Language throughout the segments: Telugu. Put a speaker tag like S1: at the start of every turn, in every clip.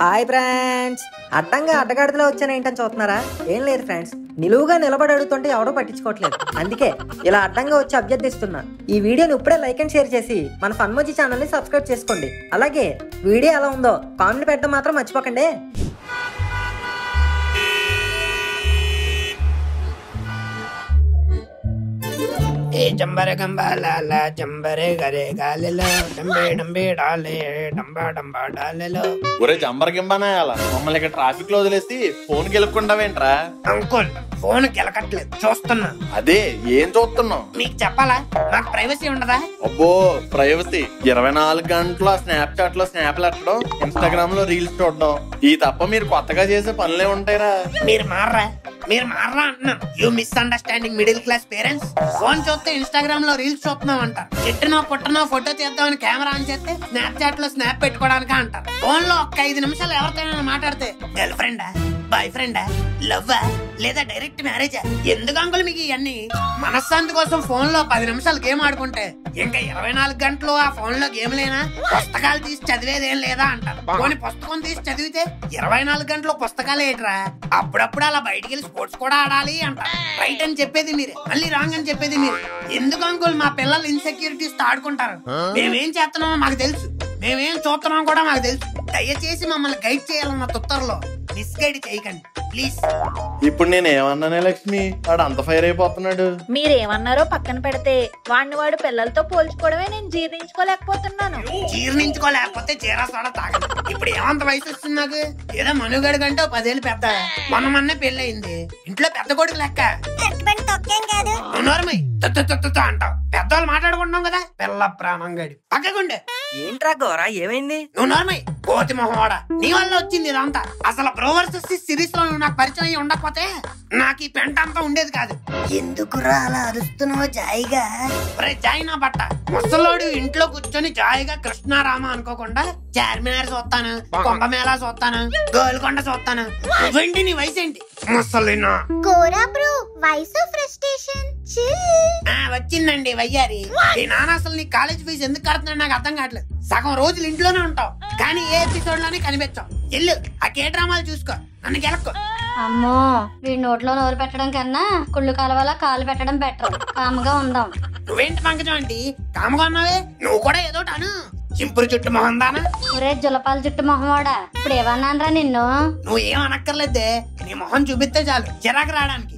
S1: హాయ్ ఫ్రెండ్స్, అడ్డంగా అడ్డగాడిదలో వచ్చాను ఏంటని చూస్తున్నారా? ఏం లేదు ఫ్రెండ్స్, నిలువుగా నిలబడి అడుగుతుంటే ఎవడో పట్టించుకోవట్లేదు. అందుకే ఇలా అడ్డంగా వచ్చి అభ్యర్థిస్తున్నా. ఈ వీడియోని ఇప్పుడే లైక్ అండ్ షేర్ చేసి మన ఫన్మోజీ ఛానల్ని సబ్స్క్రైబ్ చేసుకోండి. అలాగే వీడియో ఎలా ఉందో కామెంట్ పెట్టడం మాత్రం మర్చిపోకండి.
S2: జంబరే గంబాల జంబరే గరే గాలిలో డంబే డంబే డాలే డంబా డంబా డాలేలో.
S3: ఒరే జంబర్ గింబానాయాల, మమ్మల్ని ఇక్కడ ట్రాఫిక్ లో వదిలేసి ఫోన్ గెలుక్కుంటావేంట్రా?
S2: అంకుల్ ఫోన్ గెలకట్లేదు, చూస్తున్నా.
S3: అదే ఏం చూస్తున్నావు?
S2: మీకు చెప్పాలా, నాకు ప్రైవసీ ఉండదా?
S3: అబ్బో ప్రైవసీ! 24 గంటలు స్నాప్ చాట్ లో స్నాప్లు ఎట్టడం, ఇన్స్టాగ్రామ్ లో రీల్స్ చూడడం, ఈ తప్ప మీరు కొత్తగా చేసే పనులే ఉంటాయిరా.
S2: మీరు మారరా అంటున్నాను. You miss understanding middle class parents. Phone చూస్తే ఇన్స్టాగ్రామ్ లో రీల్స్ చూస్తున్నాం అంటారు. చెట్టునో పుట్టనో ఫోటో తీద్దామని కెమెరా ఆన్ చేస్తే స్నాప్ చాట్ లో స్నాప్ పెట్టుకోవడానికి అంటారు. ఫోన్ లో ఒక్క 5 నిమిషాలు ఎవరితోనైనా మాట్లాడితే గర్ల్ ఫ్రెండా, బాయ్ ఫ్రెండా, లవ్వా లేదా డైరెక్ట్ మ్యారేజా? ఎందుకు అంకుల్ మీకు ఇవన్నీ? మనశ్శాంతి కోసం ఫోన్ లో 10 నిమిషాలు గేమ్ ఆడుకుంటే ఇంకా 24 గంటలు ఆ ఫోన్ లో గేమ్ లేనా? పుస్తకాలు తీసి చదివేదేం లేదా అంటారు. పోనీ పుస్తకం తీసి చదివితే 24 గంటలు పుస్తకాలు ఏంట్రా? అప్పుడప్పుడు అలా బయటికి వెళ్ళి స్పోర్ట్స్ కూడా ఆడాలి అంటారు. రైట్ అని చెప్పేది మీరే, మళ్ళీ రాంగ్ అని చెప్పేది మీరు. ఎందుకు అంకుల్ మా పిల్లలు ఇన్సెక్యూరిటీస్ తో ఆడుకుంటారు? మేమేం చేస్తున్నామో మాకు తెలుసు, మేమేం చూస్తున్నాం కూడా మాకు తెలుసు. దయచేసి మమ్మల్ని గైడ్ చేయాలన్న తుత్తర్లో మిస్గైడ్ చేయకండి ప్లీజ్.
S3: ఇప్పుడు నేను ఏమన్నానే లక్ష్మి? వాడు అంత ఫైర్ అయిపోతున్నాడు.
S4: మీరేమన్నారో పక్కన పెడితే వాడు పిల్లలతో పోల్చుకోవడమే నేను జీర్ణించుకోలేకపోతున్నాను.
S2: జీర్ణించుకోలేకపోతే జీరాసోడా తాగదు. ఇప్పుడు ఏమంత వయసు వస్తుంది నాకు? ఏదో మనుగడి కంటే 10 ఏళ్ళు పెద్ద. మొన్నే పెళ్లి అయింది, ఇంట్లో పెద్ద కొడుకు లెక్క. అంటావు, పెద్దవాళ్ళు మాట్లాడుకుంటున్నాం కదా. పిల్ల ప్రాణం గడి పక్కకుండే.
S1: ఏంట్రా గోరా, ఏమైంది?
S2: నువ్వు నార్మల్ కోతి మొహవాడా, నీ వల్ల వచ్చింది ఇదంతా. అసలు బ్రోవర్స్ సిరీస్ లో నాకు పరిచయం అయ్యి ఉండకపోతే నాకు ఈ పెంట అంతా ఉండేది కాదు. ఎందుకురా అలా అరుస్తున్నావు జాయిగా? జాయి నా బట్ట ముసలోడు ఇంట్లో కూర్చొని జాయిగా కృష్ణారామ అనుకోకుండా చార్మినార్ చూస్తాను, కుంభమేళా చూస్తాను, గోల్కొండ చూస్తాను. నువ్వేంటి, నీ వయసు ఏంటి? ముసలినా వచ్చిందండి వయ్యారి. ఈ నాన్న అసలు నీ కాలేజ్ ఫీజు ఎందుకు కడుతున్నాడు నాకు అర్థం కావట్లేదు. సగం రోజులు ఇంట్లోనే ఉంటావు కానీ ఏ ఎపిసోడ్ లోనే కనిపించావు. ఎల్లు ఆ కే డ్రామాలు చూసుకో, నన్ను గెలక్కో.
S5: అమ్మో, వీడి నోట్లో నోరు పెట్టడం కన్నా కుళ్ళు కాలువలా కాలు పెట్టడం బెటర్. కామగా ఉందాం.
S2: నువ్వేంటి పంకజం అంటే కామగా ఉన్నావే? నువ్వు కూడా ఏదో అను. చింపురు చుట్టు మొహం దానా?
S5: ఒరే జులపాల చుట్టు మొహంవాడా, ఇప్పుడు ఏమన్నానరా నిన్ను?
S2: నువ్వు ఏం అనక్కర్లేదే, నీ మొహం చూపిస్తే చాలు చిరాకు రావడానికి.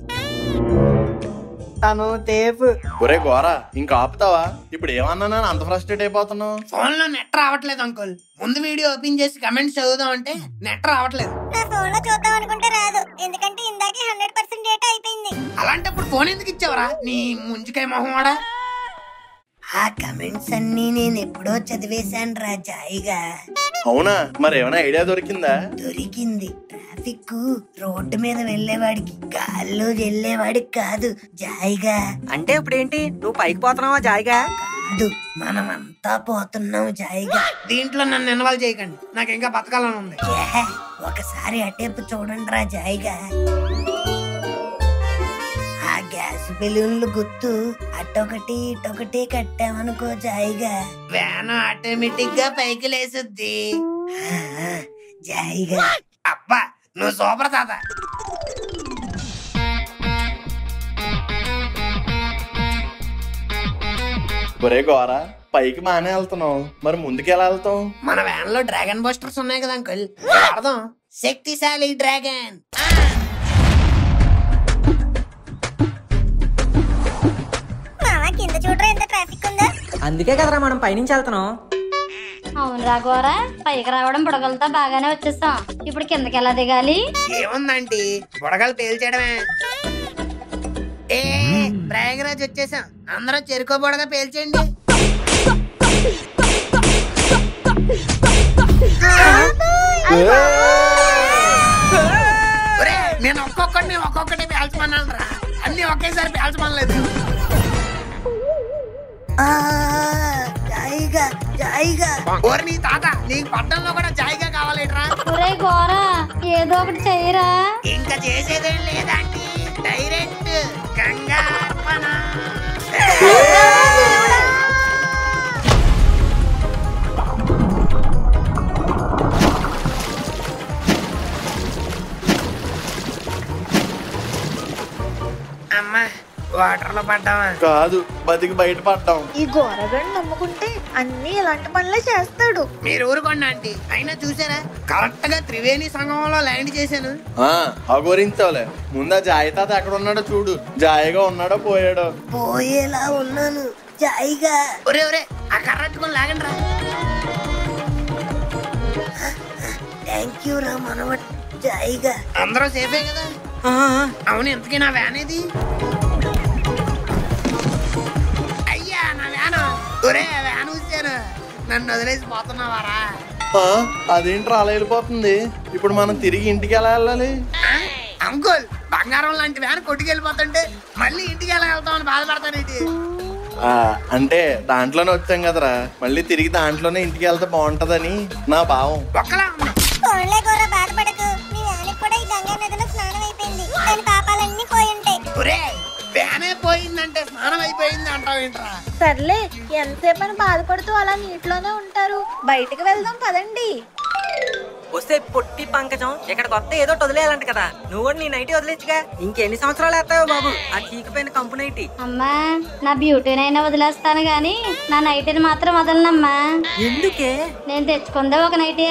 S1: తను తేపు.
S3: ఒరే గోరా, ఇంకా ఆపుతావా? ఇప్పుడు ఏమన్నా అంత ఫ్రస్ట్రేట్ అయిపోతున్నావు?
S2: ఫోన్ లో నెట్ రావట్లేదు అంకుల్. ముందు వీడియో ఓపెన్ చేసి కమెంట్స్ చదువుదాం అంటే నెట్ రావట్లేదు.
S6: నా ఫోన్ లో చూద్దాం అనుకుంటే రాదు, ఎందుకంటే ఇందాకే 100% డేటా అయిపోయింది.
S2: అలాంటప్పుడు ఫోన్ ఎందుకు ఇచ్చావరా నీ ముంచుకాయ మొహం వాడా? ఆ కమెంట్స్ అన్ని నేను ఎప్పుడో చదివేశాను రా జాయిగా.
S3: అవునా? మరి ఏమైనా ఐడియా దొరికిందా?
S2: దొరికింది. ట్రాఫిక్ రోడ్డు మీద వెళ్లేవాడికి, గాల్లో వెళ్లేవాడికి కాదు జాయిగా.
S1: అంటే ఇప్పుడు ఏంటి, నువ్వు పైకి పోతున్నావా జాయిగా?
S2: కాదు, మనం అంతా పోతున్నాం జాయిగా. దీంట్లో నన్ను ఇన్వాల్వ్ చేయకండి, నాకు ఇంకా బతకాలని ఉంది. ఒకసారి అటేపు చూడండి రా జాయిగా. ఆ గ్యాస్ బెలూన్లు గుర్తు అటొకటి ఇటొకటి కట్టామనుకో జాయిగా, వ్యాన్ ఆటోమేటిక్ గా పైకి లేసుద్ది జాయిగా. అబ్బా నువ్వు సూపర్ తాత.
S3: ఒరే గోరా, పైకి బానే వెళ్తున్నావు, మరి ముందుకు ఎలా వెళ్తాం?
S2: మన వ్యాన్ లో డ్రాగన్ బస్టర్స్ ఉన్నాయి కదా అంకుల్, వాడదాం. శక్తిశాలి డ్రాగన్.
S6: కింద చూడరా ఎంత ట్రాఫిక్ ఉందో.
S1: అందుకే కదరా మనం పైనుంచి వెళ్తున్నాం.
S5: అవును రాఘవరా, పైకి రావడం బుడగలతో బాగానే వచ్చేస్తాం. ఇప్పుడు కిందకి ఎలా దిగాలి?
S2: ఏముందంటే బుడగలు పేల్చేయడమే. ప్రయాగరాజ్ వచ్చేసాం, అందరూ చెరుకో బుడగ పేల్చేయండి. నేను ఒక్కొక్కటి పేల్చమన్నాను రా, అన్ని ఒకేసారి పేల్చమనలేదు. జాయిగా జాయిగా. ఓరి నీ తాత, నీకు పట్టణంలో కూడా జాయిగా కావాలేట్రా?
S5: ఒరే గోరా, ఏదో ఒకటి చెయ్యరా.
S2: ఇంకా చేసేదేం లేదండి, డైరెక్ట్ గంగార్పణ. వాటర్ లో పడ్డావా?
S3: కాదు, బతికి బయట పడ్డాం.
S4: ఈ గోరగడ్డ నమ్ముకుంటే అన్ని ఇలాంటి పనులే చేస్తాడు.
S2: మీరు ఊరుకోండి ఆంటీ. అయినా చూసారా, కరెక్ట్ గా త్రివేణి సంగమంలో ల్యాండ్ చేశాను.
S3: అగోరించావులే. ముందా జాయి తాత ఎక్కడ ఉన్నాడో చూడు. జాయిగా ఉన్నాడో పోయాడో.
S6: పోయేలా ఉన్నాను జాయిగా.
S2: ఒరే ఒరే, ఆ కర్రట్టుకొని లాగండి రా.
S6: థ్యాంక్ యూ రా మనవ జాయిగా.
S2: అందరూ సేఫే కదా? అవును, ఎంతకీ నా వ్యాన్ ఏది? అయ్యా నా వ్యాన్. ఒరే వ్యాన్ వచ్చాను, నన్ను వదిలేసి పోతున్నావారా?
S3: అదేంటి అలా వెళ్ళిపోతుంది? ఇప్పుడు మనం తిరిగి ఇంటికి ఎలా వెళ్ళాలి?
S2: అంకుల్, బంగారం లాంటి వ్యాన్ కొట్టుకెళ్ళిపోతుంటే మళ్ళీ ఇంటికి ఎలా వెళ్తామని బాధపడతానేంటి?
S3: అంటే దాంట్లోనే వచ్చాం కదరా, మళ్ళీ తిరిగి దాంట్లోనే ఇంటికి వెళ్తే బాగుంటదని నా భావం.
S2: ఒక్కలా ఉంది.
S6: ఫోన్లే గోర బాధపడకు. నీ వ్యానికి కూడా ఈ గంగా నదిలో స్నానం అయిపోయింది. దాని పాపాలన్నీ పోయి ఉంటాయి.
S2: ఒరే, వ్యానే పోయిందంటే స్నానం అయిపోయింది అంటావేంట్రా?
S4: సర్లే, ఎంతసేపు అని బాధపడుతూ అలా నీటిలోనే ఉంటారు. బయటికి వెళ్దాం పదండి.
S1: వస్తే పొట్టి పంకజం ఇక్కడ కొత్త ఏదో వదిలేయాలంట కదా. నువ్వు కూడా నీ నైటీ వదిలేచ్చుగా. ఇంకెన్ని సంవత్సరాలు వేస్తావో బాబు ఆ చీకిపోయిన కంపు నైటీ.
S5: అమ్మా, నా బ్యూటీనైనా వదిలేస్తాను గాని నా నైటీని మాత్రం వదలనమ్మా.
S1: ఎందుకే?
S5: నేను తెచ్చుకుందే ఒక నైటీ.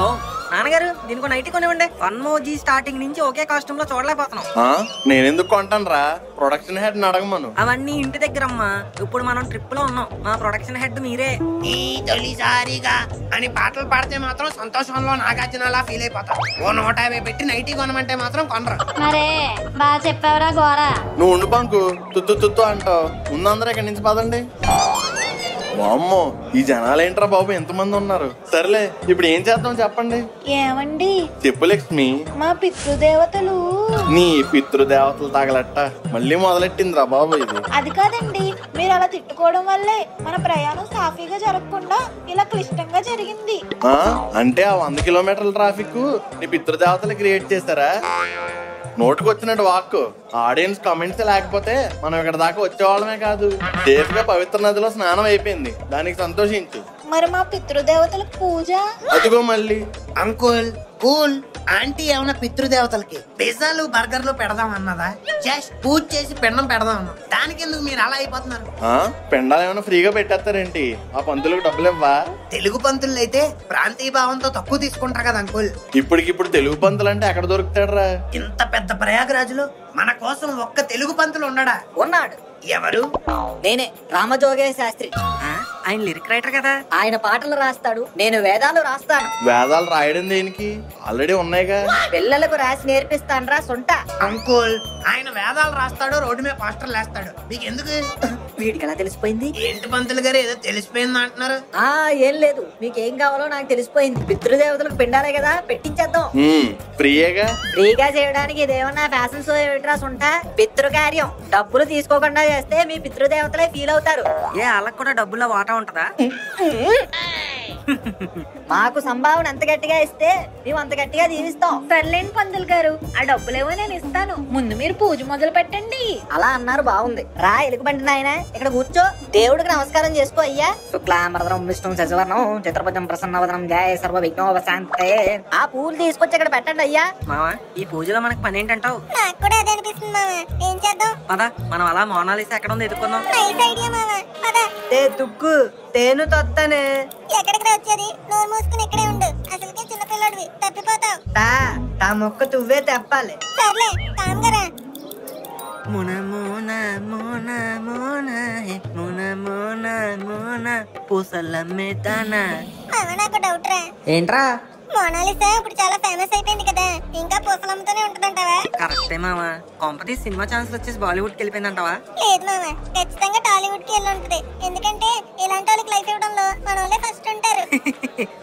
S1: ఓ నాన్నగారు, దీనికి నైటీ కొనివ్వండి. 1 స్టార్టింగ్ నుంచి ఒకే కాస్ట్యూమ్ లో చూడలేకపోతున్నాం.
S3: నేనెందుకు కొంటాను రా? ప్రొడక్షన్ హెడ్ అడగమను.
S1: అవన్నీ ఇంటి దగ్గరమ్మా. ఇప్పుడు మనం ట్రిప్ లో ఉన్నాం. మా ప్రొడక్షన్ హెడ్ మీరే.
S2: ఈ తొలిసారిగా అని పాటలు పాడితే మాత్రం సంతోషంలో నాగార్జునలా ఫీల్ అయిపోతాం. ఓ 150 పెట్టి నైటీ కొనమంటే మాత్రం కొనరా.
S5: మరే బాగా చెప్పావురా గోరా.
S3: నువ్వు ఉండు పంకు, తుత్తు తుత్తు అంటావు. ముందందరూ ఇక్కడి నుంచి పదండి. వామ్మో, ఈ జనాలేంట్రా బాబు, ఎంతమంది ఉన్నారు. సర్లే, ఇప్పుడు ఏం చేద్దాం చెప్పండి.
S4: ఏమండి?
S3: చెప్పు లక్ష్మి.
S4: మా పితృదేవతలు.
S3: నీ పితృదేవతలు తగలట్ట మళ్ళీ మొదలెట్టిందిరా బాబు ఇది.
S4: అది కాదండి, మీరు అలా తిట్టుకోవడం వల్లే మన ప్రయాణం సాఫీగా జరగకుండా ఇలా క్లిష్టంగా జరిగింది.
S3: అంటే ఆ 100 కిలోమీటర్ల ట్రాఫిక్ నీ పితృదేవతలు క్రియేట్ చేశారా? నోటుకు వచ్చినట్టు వాక్కు. ఆడియన్స్ కమెంట్స్ లేకపోతే మనం ఇక్కడ దాకా వచ్చేవాళ్ళమే కాదు. సేఫ్ గా పవిత్ర నదిలో స్నానం అయిపోయింది, దానికి సంతోషించు.
S4: మరి మా పితృదేవతలకు పూజ?
S3: అదిగో మళ్ళీ.
S2: Uncle cool. ఆంటీ ఏమన్నా పితృదేవతలకి పిజ్జాలు బర్గర్లు పెడదాం అన్నదా? జస్ట్ పూజ చేసి పిండం పెడదాం అన్నా. దానికి ఎందుకు మీరు అలా అయిపోతున్నారు?
S3: పెండాలు ఏమైనా ఫ్రీగా పెట్టేస్తారేంటి? ఆ పంతులకు డబ్బులు ఇవ్వా?
S2: తెలుగు పంతులు అయితే ప్రాంతీయ భావంతో తక్కువ తీసుకుంటారు కదా అంకుల్.
S3: ఇప్పటికిప్పుడు తెలుగు పంతులు అంటే ఎక్కడ దొరుకుతాడరా?
S2: ఇంత పెద్ద ప్రయాగరాజులో మన కోసం ఒక్క తెలుగు పంతులు ఉన్నాడా?
S1: ఉన్నాడు.
S2: ఎవరు?
S7: నేనే, రామజోగే శాస్త్రి.
S1: ఆయన లిరిక్ రైటర్ కదా.
S7: ఆయన పాటలు రాస్తాడు, నేను వేదాలు రాస్తాను.
S3: వేదాలు రాయడం దేనికి? ఆల్రెడీ ఉన్నాయిగా.
S7: పిల్లలకు రాసి నేర్పిస్తానరా సొంట.
S2: అంకుల్, ఆయన వేదాలు రాస్తాడు, రోడ్డు మీద పోస్టర్లు వేస్తాడు. మీకు ఎందుకు?
S7: వీడికి ఎలా తెలిసిపోయింది?
S2: ఏంటి పంతులు గారు ఏదో తెలిసిపోయింది అంటున్నారు?
S7: ఏం లేదు, మీకేం కావాలో నాకు తెలిసిపోయింది. పితృదేవతలకు పిండాలే కదా, పెట్టించేద్దాం.
S3: ఫ్రీగా
S7: ఫ్రీగా చేయడానికి ఇదేమన్నా ఫ్యాషన్ షో ఏమిట్రా సొంట? పితృకార్యం. డబ్బులు తీసుకోకుండా చేస్తే మీ పితృదేవతలే ఫీల్ అవుతారు.
S1: వాళ్ళకి కూడా డబ్బుల్లో వాటా ఉంటదా?
S7: మాకు సంభావన ఎంత గట్టిగా ఇస్తే మేము అంత గట్టిగా దీవిస్తాం.
S4: సర్లేండి పంతులు గారు, ఆ డబ్బులేవో నేను ఇస్తాను. ముందు మీరు పూజ మొదలు పెట్టండి.
S7: అలా అన్నారు, బాగుంది. రా ఎలుగుబంటి నాయన, ఇక్కడ కూర్చో. దేవుడికి నమస్కారం చేసుకో అయ్యా. శుక్లాంబరధరం విష్ణు శశివర్ణం చతుర్భుజం ప్రసన్నవదనం జయ సర్వ విఘ్నోపశాంతే. ఆ పూలు తీసుకొచ్చి ఇక్కడ పెట్టండి అయ్యా.
S1: మావా, ఈ పూజలో మనకి పని ఏంటంటావు?
S6: నాకు కూడా అదే అనిపిస్తుంది మావా. ఏం చేద్దాం?
S1: పదా, మనం అలా మోనాలిసా ఎక్కడ ఉంది ఎదుర్కొందాం.
S6: నైస్ ఐడియా మావా. పద.
S1: తుక్కు తేను తొత్తనే.
S6: ఎక్కడికి వచ్చేది? నోరు మూసుకుని ఇక్కడే ఉండు. అసలుకే చిన్నపిల్లడివి, తప్పిపోతావు.
S1: తా మొక్క తువ్వే తెప్పాలి.
S6: సర్లే, కామ్గరా.
S1: మున మున మున మున మున మున మున పూసలమ్మేతానా.
S6: మావా, నాకు డౌట్ రా.
S1: ఏంట్రా?
S6: మోనాలిసా ఇప్పుడు చాలా ఫేమస్ అయిపోయింది కదా, ఇంకా పూసలమ్మతోనే ఉంటుందంటావా?
S1: కరెక్టే మావా. కాంపటీ సినిమా ఛాన్స్ వచ్చేసి బాలీవుడ్ కి వెళ్ళిపోయిందంటావా?
S6: లేదు మావా, ఖచ్చితంగా టాలీవుడ్ కి వెళ్ళి ఉంటది. ఎందుకంటే ఇలాంటి వాళ్ళకి లైఫ్ ఇవ్వడంలో మన వాళ్ళే ఫస్ట్ ఉంటారు.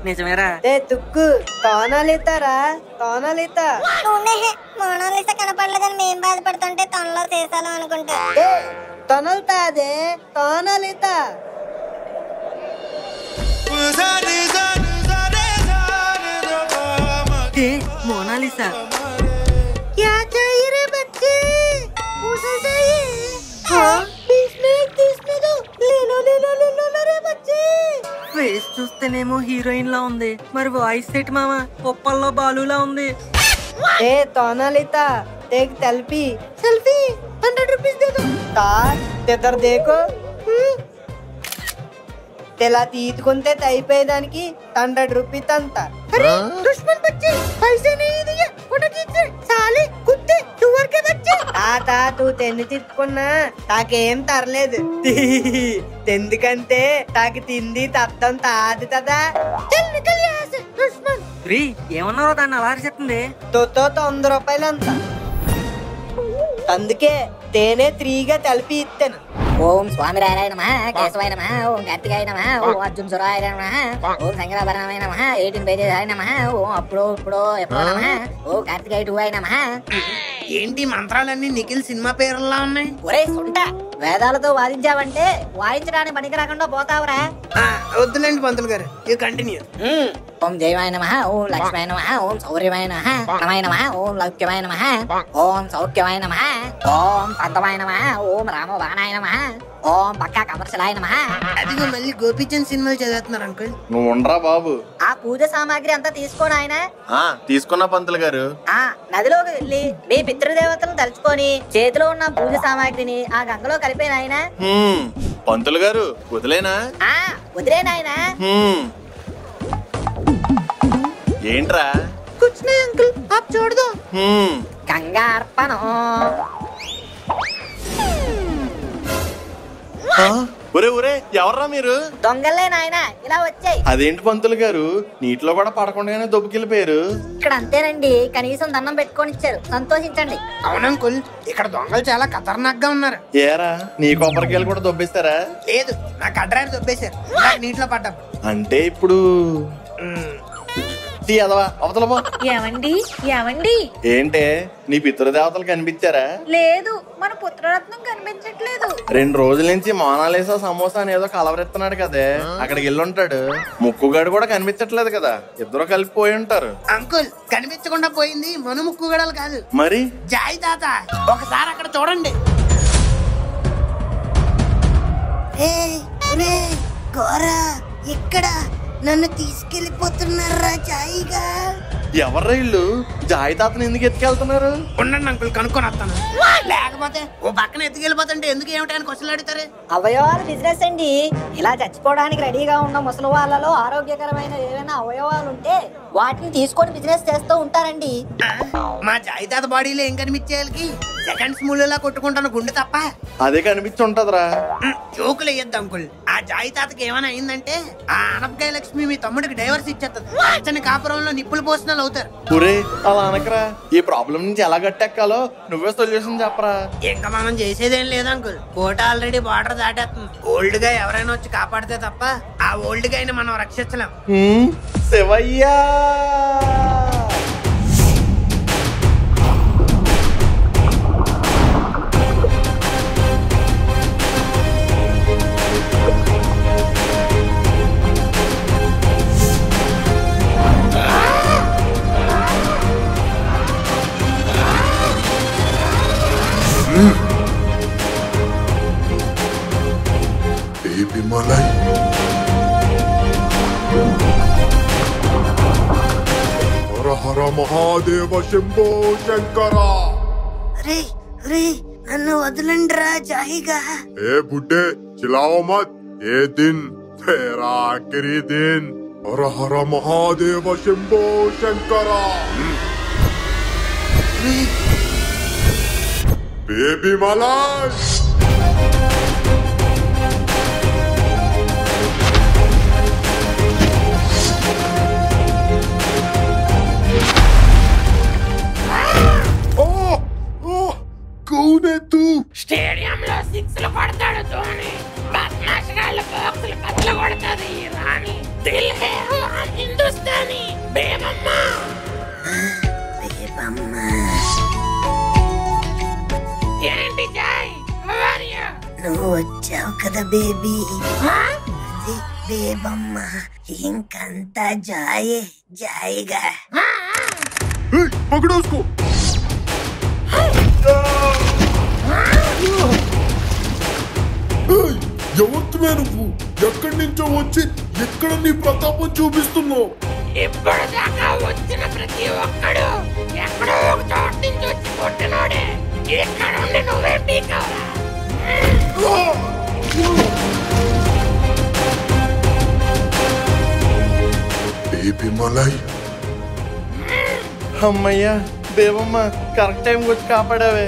S1: నిజమేరా. తుక్కు తోనాలితారా, తోనాలితా.
S6: మోనాలిసా కనపడలేదని మేం బాధపడుతుంటే తనలో చేసాను అనుకుంటా.
S1: తొనలుతాదే తోనాలితా. మోనాలిసా. ఫేస్ చూస్తేనేమో హీరోయిన్ లా ఉంది, మరి వాయిస్ సెట్ మామా ఒప్పల్లో బాలులా ఉంది. తోనాలితా టేక్ సెల్ఫీ. 100 రూపీస్
S7: ఇద్దరు దేకో తెలా తీసుకుంటే అయిపోయేదానికి 100 రూపీస్ అంత తాత తూ తెన్ని తీసుకున్నా తాకేం తరలేదు ఎందుకంటే తాకి తిండి తత్తం తాది కదా
S1: ఏమన్నారో దాన్ని అలా చెప్తుంది.
S7: 100 రూపాయలు అంత అందుకే తేనే 3గా కలిపి ఇస్తాను. ఓం స్వామి రాయ నమ, కేశవాయ నమ, ఓం కార్తికాయ నమ, ఓం అర్జున్ సురాయ నమ, ఓం శంకరాభరణాయ నమ, 18 పేజెస్ అయ నమ, ఓం అప్పుడు ఎప్పుడో నమ, ఓం కార్తికాయ 2 అయ నమ.
S2: ఏంటి మంత్రాలన్నీ నిఖిల్ సినిమా పేర్లా ఉన్నాయి?
S7: ఒరే సుంట, వేదాలతో వాదించావంటే వాయించడానికి పనికి రాకుండా పోతావురా.
S2: వద్దులేండి పంతులు గారు, ఇది కంటిన్యూ.
S7: ఓం జయమాయ నమ, ఓం లక్ష్మాయ నమ, ఓం శౌర్యమాయ నమ, నమాయ నమ, ఓం లౌక్యమాయ నమ, ఓం సౌఖ్యమాయ నమ, ఓం పంతమాయ నమ, ఓం రామబాణాయ నమ, ఓం పక్కా కమర్షలాయ నమ.
S2: అదిగో మళ్ళీ గోపీచంద్ సినిమాలు చదువుతున్నారు అంకుల్.
S3: నువ్వు ఉండరా బాబు.
S7: ఆ పూజ సామాగ్రి అంతా తీసుకోని ఆయన
S3: తీసుకున్నా పంతులు గారు.
S7: నదిలోకి వెళ్ళి మీ పితృదేవతలను తలుచుకొని చేతిలో ఉన్న పూజ సామాగ్రిని ఆ గంగలో కలిపేన ఆయన.
S3: పంతులు గారు వదిలేనా?
S7: వదిలేనాయన.
S3: ఏంట్రా?
S2: కుచ్ నహీ అంకుల్, ఆప్ छोड़ दो.
S7: గంగా అర్పణం.
S3: ఒరే ఒరే, ఎవర్రా మీరు?
S7: దొంగలే నాయన, ఇలా వచ్చాయి.
S3: అదేంటి పంతులు గారు, నీటిలో కూడా పడకుండానే దొబ్బుకెళ్ళిపోయారు.
S7: ఇక్కడ అంతేనండి, కనీసం దండం పెట్టుకొని ఇచ్చారు, సంతోషించండి.
S2: అవునంకుల్, ఇక్కడ దొంగలు చాలా ఖతర్నాక్ గా ఉన్నారు.
S3: ఏరా, నీ కొబ్బరికాయలు కూడా దొబ్బిస్తారా?
S2: లేదు, నా కడ్రాయిని దొబ్బేశారు నీటిలో పడ్డా.
S3: అంటే ఇప్పుడు అవతల పో.
S4: ఏమండి
S3: ఏంటే, నీ పితృదేవతలు కనిపించారా?
S4: లేదు, మన పుత్రరత్నం కనిపించట్లేదు.
S3: 2 రోజుల నుంచి మోనాలిసా సమోసా అని ఏదో కలవరెత్తున్నాడు కదే, అక్కడికి వెళ్ళి ఉంటాడు. ముక్కుగాడు కూడా కనిపించట్లేదు కదా, ఇద్దరు కలిపి పోయి ఉంటారు.
S2: అంకుల్, కనిపించకుండా పోయింది మన ముక్కుగడలు కాదు,
S3: మరి
S2: జాయి తాత. ఒకసారి అక్కడ చూడండి. ఇక్కడ నన్ను తీసుకెళ్లిపోతున్నారా జాయిగా?
S3: ఎవర్రా ఇల్లు? జాయి తాతను ఎందుకు ఎత్తుకెళ్తున్నారు?
S2: ఉండండి అంకుల్, కనుక్కొని వస్తాను. లేకపోతే ఓ పక్కన ఎత్తుకెళ్ళిపోతుంటే ఎందుకు ఏమిటి అని క్వశ్చన్లు అడుగుతారు.
S7: అవయవాలు బిజినెస్ అండి. ఇలా చచ్చిపోవడానికి రెడీగా ఉన్న ముసలి వాళ్ళలో ఆరోగ్యకరమైన ఏవైనా అవయవాలు ఉంటే వాటిని తీసుకొని బిజినెస్ చేస్తూ ఉంటారండి.
S2: మా జాయి తాత బాడీలో ఏం కనిపించేయాలకి? సెకండ్స్ మూలలా కొట్టుకుంటాను గుండె తప్ప.
S3: అదే కనిపించి ఉంటదిరా.
S2: జోకులు వేయద్దు అంకుల్. ఆ జాయి తాతకి ఏమైనా అయిందంటే ఆ అనపకాయ లక్ష్మి మీ తమ్ముడికి డైవర్స్ ఇచ్చేస్తుంది. అచ్చని కాపురంలో నిప్పులు పోసిన అవుతారు.
S3: ఒరే, అలా అనకరా. ఈ ప్రాబ్లం నుంచి ఎలా గట్టెక్కాలో నువ్వే సొల్యూషన్ చెప్పరా.
S2: ఇంకా మనం చేసేదేం లేదు అంకుల్, కోట ఆల్రెడీ బార్డర్ దాటేస్తుంది. ఓల్డ్ గా ఎవరైనా వచ్చి కాపాడితే తప్ప ఆ ఓల్డ్ గాయని మనం రక్షించలేం.
S3: శివయ్యా,
S8: Baby Malay. Hara Hara Mahadeva Shambho Shankara.
S2: రే నన్ను వదలండి రా జాయిగా.
S8: ए बुड्ढे चिल्लाओ मत, ये दिन तेरा आखिरी दिन. हर हर महादेव शंभो शंकरा. बेबी मलाई. कौन है तू?
S2: స్టేడియంలో 6లు కొడతాడు ధోని, బద్మాష్గాళ్ళు బాక్సులు పట్ల కొడతాది రాణి. దిల్ హే హమ్ హిందుస్తానీ. బేబమ్మ ఏంటి జాయ్,
S9: నువ్వు వచ్చావు కదా బేబీ, బేబమ్మ. ఇంకంతా జాయే, జాయిగా.
S8: पकड़ो उसको. ఎవరివే నువ్వు? ఎక్కడి నుంచో వచ్చి ఎక్కడ నీ ప్రతాపం చూపిస్తున్నావు?
S2: ఇప్పటిదాకా వచ్చిన ప్రతి ఒక్కడు ఎక్కడో ఒక చోటు నుంచి వచ్చి కొట్టినోడే. ఇక్కడ ఉండి నువ్వే పీకావరా?
S8: బేబీ మలై.
S3: అమ్మయ్యా బేబమ్మ కరెక్ట్ టైం వచ్చి కాపాడావే.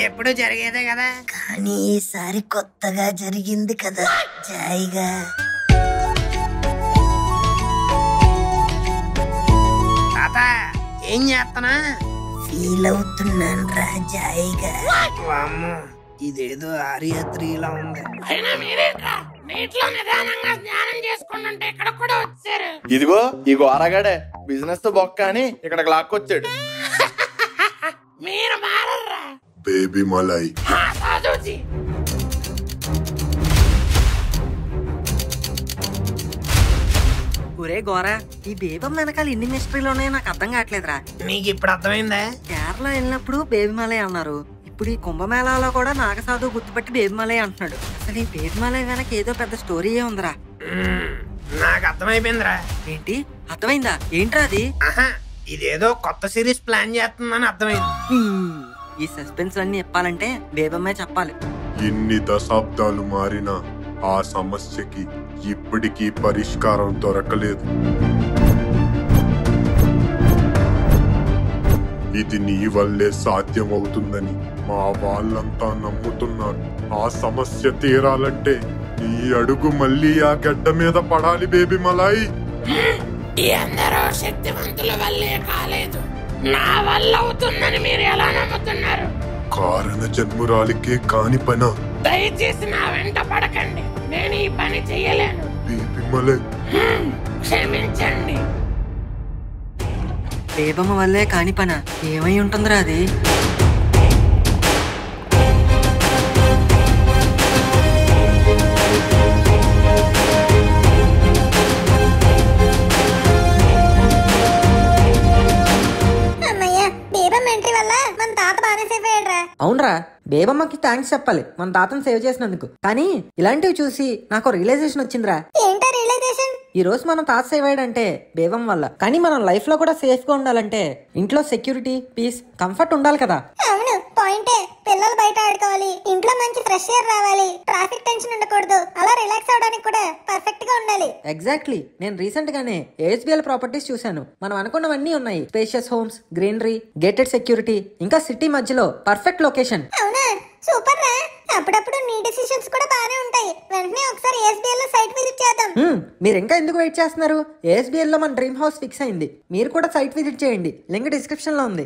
S2: ఎప్పుడు జరిగేదే కదా.
S9: కానీ ఈసారి కొత్తగా జరిగింది కదా జాయిగా.
S2: తాత ఏం చేస్తానా?
S9: ఫీల్ అవుతున్నాను రా జాయిగా.
S2: వామ్మో, ఇదేదో ఆర్య 3లా ఉంది. అయినా మీరేట్రా నీటిలో నిదానంగా స్నానం చేసుకుంటుంటే ఇక్కడ కూడా వచ్చారు.
S3: ఇదిగో ఈ గోరగాడే బిజినెస్ తో బొక్క అని ఇక్కడికి లాక్కొచ్చాడు.
S2: మీరు మారర్రా
S8: బేబీ మలై.
S2: సాధుజీ.
S1: ఒరే గోరా, ఈ బేబమ్మ వెనకాల ఎన్ని మిస్టరీలు ఉన్నాయో నాకు అర్థం కావట్లేదురా.
S2: నీకు ఇప్పుడు అర్థమైందా?
S1: కేరళ వెళ్ళినప్పుడు బేబిమలై అన్నారు, ఇప్పుడు ఈ కుంభమేళాలో కూడా నాగసాధు గుర్తుపట్టి బేబిమలై అంటున్నాడు. అసలు ఈ బేబిమలై వెనక ఏదో పెద్ద స్టోరీయే ఉందిరా.
S2: నాకు అర్థమైపోయిందిరా.
S1: ఏంటి అర్థమైందా? ఏంట్రా అది?
S2: ఇదేదో కొత్త సిరీస్ ప్లాన్ చేస్తుందని అర్థమైంది.
S1: ఈ సస్పెన్స్ అన్ని చెప్పాలంటే బేబమ్మే చెప్పాలి.
S8: ఎన్ని దశాబ్దాలు మారినా ఆ సమస్యకి ఇప్పటికీ పరిష్కారం దొరకలేదు. ఇది నీ వల్లే సాధ్యమవుతుందని మా వాళ్ళంతా నమ్ముతున్నారు. ఆ సమస్య తీరాలంటే నీ అడుగు మళ్ళీ ఆ గడ్డ మీద పడాలి బేబీ మలై.
S2: ఈ అందరూ శక్తివంతుల వల్లే కాలేదు, నా వల్ల అవుతుందని మీరు ఎలా నమ్ముతున్నారు?
S8: కారణ జన్మురాలికే కాని పన.
S2: దయచేసి నా వెంట పడకండి, నేను ఈ పని చెయ్యలేను.
S8: బేబీ మలై
S2: క్షమించండి.
S1: బేబమ్మ వల్లే కాని పన ఏమై ఉంటుందిరా అది?
S6: అమ్మయ్య బేబమ్మ ఎంట్రీ వల్ల మన తాత బాగానే సేఫ్ అయ్యాడ్రా.
S1: అవునరా, బేబమ్మకి థ్యాంక్స్ చెప్పాలి మన తాతను సేవ్ చేసినందుకు. కానీ ఇలాంటివి చూసి నాకు రియలైజేషన్ వచ్చిందిరా.
S6: ఏంటో రియలైజేషన్?
S1: ఈ రోజు మనం తాత సేవ్ అయ్యాడంటే బేబమ్మ వల్ల. కానీ మనం లైఫ్ లో కూడా సేఫ్ గా ఉండాలంటే ఇంట్లో సెక్యూరిటీ, పీస్, కంఫర్ట్ ఉండాలి కదా.
S6: అవును, పాయింటే. పిల్లలు బయట ఆడుకోవాలి, ఇంట్లో మంచి ఫ్రెష్ ఎయిర్ రావాలి, ట్రాఫిక్ టెన్షన్ ఉండకూడదు, అలా రిలాక్స్ అవడానికి కూడా పర్ఫెక్ట్ గా ఉండాలి.
S1: ఎగ్జాక్ట్లీ. నేను రీసెంట్ గానే ఏఎస్బిఎల్ ప్రాపర్టీస్ చూశాను. మనం అనుకున్నవన్నీ ఉన్నాయి. Spacious homes, greenery, gated security, ఇంకా సిటీ మధ్యలో పర్ఫెక్ట్ లొకేషన్.
S6: అవునా, సూపర్ రా. అప్పుడప్పుడు నీ డిసిషన్స్ కూడా బానే ఉంటాయి. వెంటనే ఒకసారి ఏఎస్బిఎల్ లో సైట్ విజిట్ చేద్దాం.
S1: మీరు ఇంకా ఎందుకు వెయిట్ చేస్తున్నారు? ఏఎస్బిఎల్ లో మన డ్రీమ్ హౌస్ ఫిక్స్ అయింది. మీరు కూడా సైట్ విజిట్ చేయండి, లింక్ డిస్క్రిప్షన్ లో ఉంది.